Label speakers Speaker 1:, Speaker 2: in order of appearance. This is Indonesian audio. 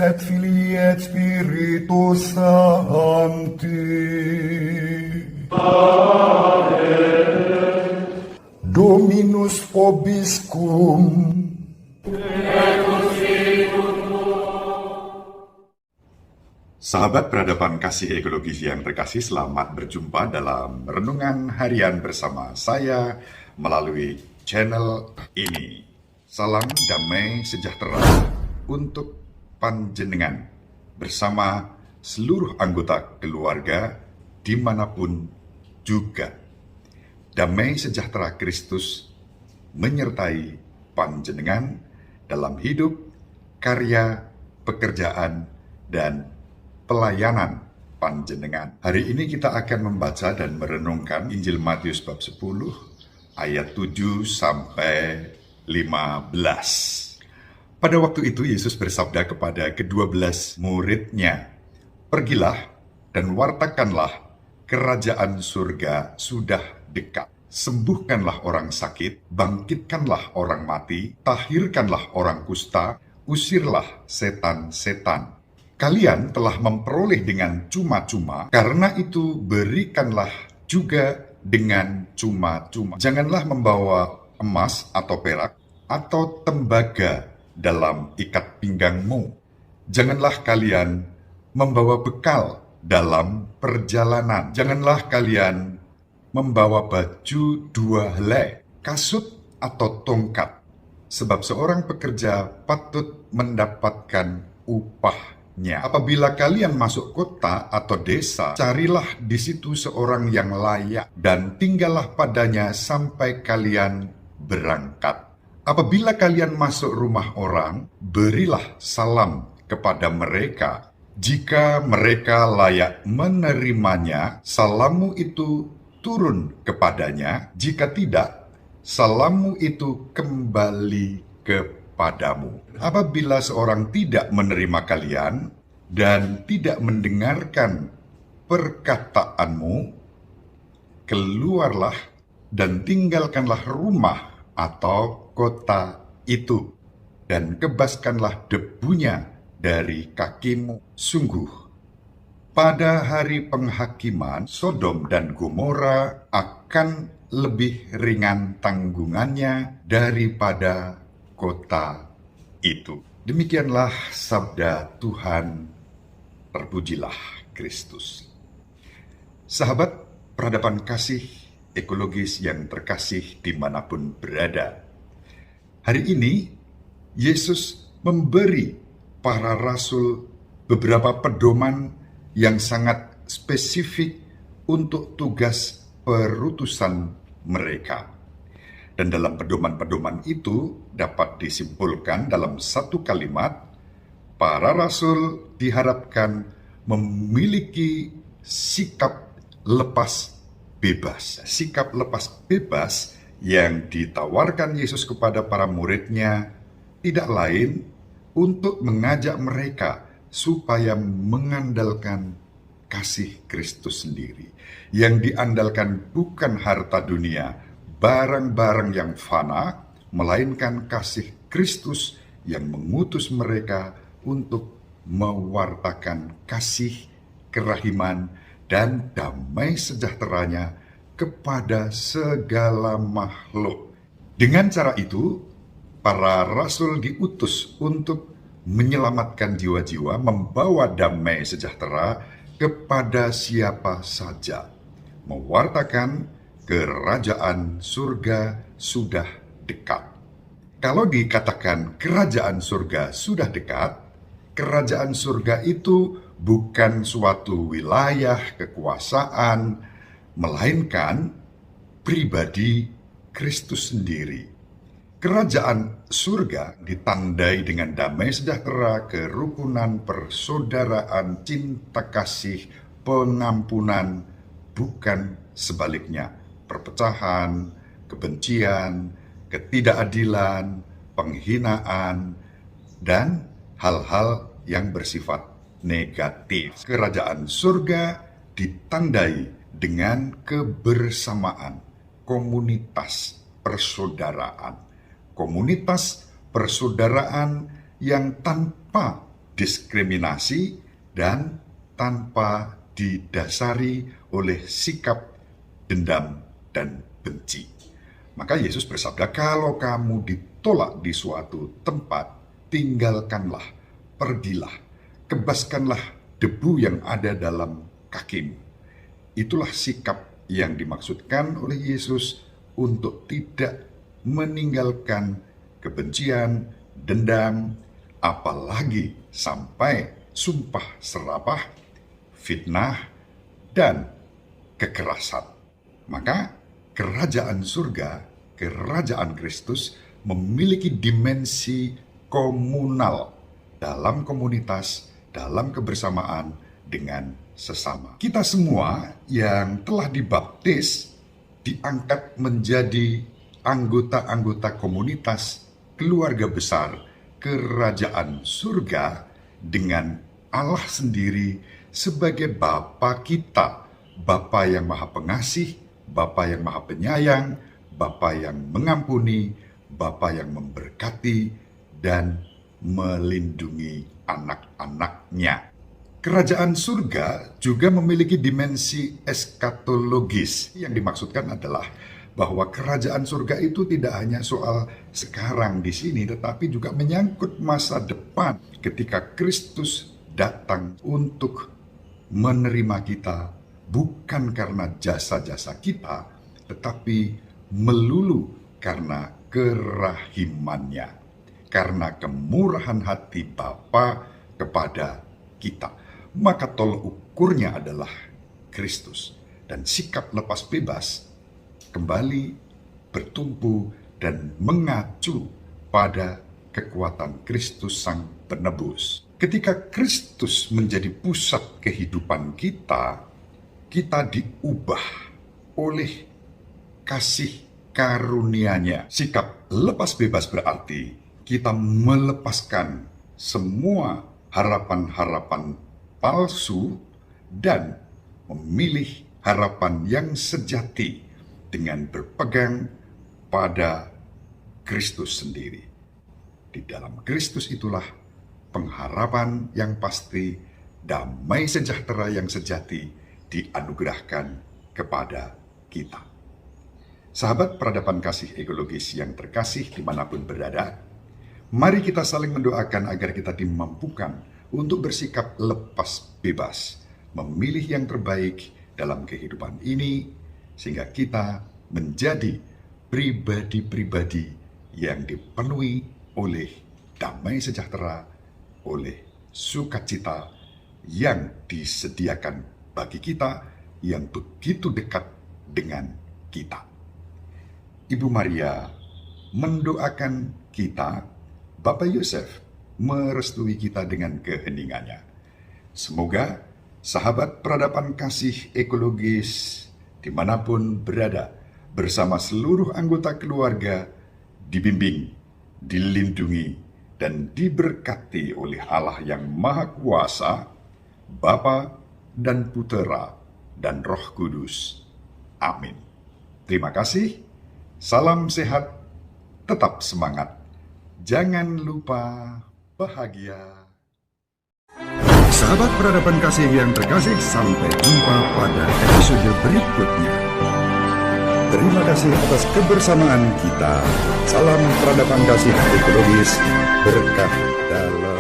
Speaker 1: et Filii et Spiritus Sancti. Dominus vobiscum.
Speaker 2: Sahabat peradaban kasih ekologis yang terkasih, selamat berjumpa dalam renungan harian bersama saya melalui channel ini. Salam damai sejahtera untuk panjenengan bersama seluruh anggota keluarga dimanapun juga. Damai sejahtera Kristus menyertai panjenengan dalam hidup, karya, pekerjaan, dan pelayanan panjenengan. Hari ini kita akan membaca dan merenungkan Injil Matius bab 10 ayat 7 sampai 15. Pada waktu itu Yesus bersabda kepada ke-12 muridnya, "Pergilah dan wartakanlah kerajaan surga sudah dekat. Sembuhkanlah orang sakit, bangkitkanlah orang mati, tahirkanlah orang kusta, usirlah setan-setan. Kalian telah memperoleh dengan cuma-cuma, karena itu berikanlah juga dengan cuma-cuma. Janganlah membawa emas atau perak atau tembaga dalam ikat pinggangmu. Janganlah kalian membawa bekal dalam perjalanan. Janganlah kalian membawa baju 2 helai, kasut atau tongkat, sebab seorang pekerja patut mendapatkan upah. Apabila kalian masuk kota atau desa, carilah di situ seorang yang layak dan tinggallah padanya sampai kalian berangkat. Apabila kalian masuk rumah orang, berilah salam kepada mereka. Jika mereka layak menerimanya, salammu itu turun kepadanya. Jika tidak, salammu itu kembali kepadamu. Apabila seorang tidak menerima kalian dan tidak mendengarkan perkataanmu, keluarlah dan tinggalkanlah rumah atau kota itu, dan kebaskanlah debunya dari kakimu. Sungguh, pada hari penghakiman, Sodom dan Gomora akan lebih ringan tanggungannya daripada kota itu. Demikianlah sabda Tuhan, terpujilah Kristus. Sahabat peradaban kasih ekologis yang terkasih dimanapun berada, hari ini Yesus memberi para rasul beberapa pedoman yang sangat spesifik untuk tugas perutusan mereka. Dan dalam pedoman-pedoman itu dapat disimpulkan dalam satu kalimat, para rasul diharapkan memiliki sikap lepas bebas. Sikap lepas bebas yang ditawarkan Yesus kepada para muridnya tidak lain untuk mengajak mereka supaya mengandalkan kasih Kristus sendiri. Yang diandalkan bukan harta dunia, barang-barang yang fana, melainkan kasih Kristus yang mengutus mereka untuk mewartakan kasih, kerahiman, dan damai sejahteranya kepada segala makhluk. Dengan cara itu, para rasul diutus untuk menyelamatkan jiwa-jiwa, membawa damai sejahtera kepada siapa saja, mewartakan kerajaan surga sudah dekat. Kalau dikatakan kerajaan surga sudah dekat, kerajaan surga itu bukan suatu wilayah kekuasaan, melainkan pribadi Kristus sendiri. Kerajaan surga ditandai dengan damai sejahtera, kerukunan, persaudaraan, cinta kasih, pengampunan, bukan sebaliknya. Perpecahan, kebencian, ketidakadilan, penghinaan, dan hal-hal yang bersifat negatif. Kerajaan surga ditandai dengan kebersamaan, komunitas persaudaraan. Komunitas persaudaraan yang tanpa diskriminasi dan tanpa didasari oleh sikap dendam dan benci. Maka Yesus bersabda, kalau kamu ditolak di suatu tempat, tinggalkanlah, pergilah, kebaskanlah debu yang ada dalam kakimu. Itulah sikap yang dimaksudkan oleh Yesus untuk tidak meninggalkan kebencian, dendam, apalagi sampai sumpah serapah, fitnah, dan kekerasan. Maka kerajaan surga, kerajaan Kristus memiliki dimensi komunal dalam komunitas, dalam kebersamaan dengan sesama. Kita semua yang telah dibaptis diangkat menjadi anggota-anggota komunitas keluarga besar kerajaan surga dengan Allah sendiri sebagai Bapa kita, Bapa yang Maha Pengasih, Bapa yang Maha Penyayang, Bapa yang mengampuni, Bapa yang memberkati dan melindungi anak-anaknya. Kerajaan surga juga memiliki dimensi eskatologis. Yang dimaksudkan adalah bahwa kerajaan surga itu tidak hanya soal sekarang di sini, tetapi juga menyangkut masa depan ketika Kristus datang untuk menerima kita, bukan karena jasa-jasa kita, tetapi melulu karena kerahimannya, karena kemurahan hati Bapa kepada kita. Maka tolok ukurnya adalah Kristus, dan sikap lepas bebas kembali bertumpu dan mengacu pada kekuatan Kristus Sang Penebus. Ketika Kristus menjadi pusat kehidupan kita, kita diubah oleh kasih karunia-Nya. Sikap lepas bebas berarti kita melepaskan semua harapan-harapan palsu dan memilih harapan yang sejati dengan berpegang pada Kristus sendiri. Di dalam Kristus itulah pengharapan yang pasti, damai sejahtera yang sejati dianugerahkan kepada kita. Sahabat peradaban kasih ekologis yang terkasih dimanapun berada, mari kita saling mendoakan agar kita dimampukan untuk bersikap lepas bebas, memilih yang terbaik dalam kehidupan ini, sehingga kita menjadi pribadi-pribadi yang dipenuhi oleh damai sejahtera, oleh sukacita yang disediakan bagi kita yang begitu dekat dengan kita. Ibu Maria mendoakan kita, Bapak Yosef merestui kita dengan keheningannya. Semoga sahabat peradaban kasih ekologis dimanapun berada, bersama seluruh anggota keluarga, dibimbing, dilindungi, dan diberkati oleh Allah yang Maha Kuasa, Bapa dan Putera dan Roh Kudus. Amin. Terima kasih, salam sehat, tetap semangat, jangan lupa bahagia. Sahabat peradaban kasih yang terkasih, sampai jumpa pada episode berikutnya. Terima kasih atas kebersamaan kita. Salam peradaban kasih ekologis, berkah dalam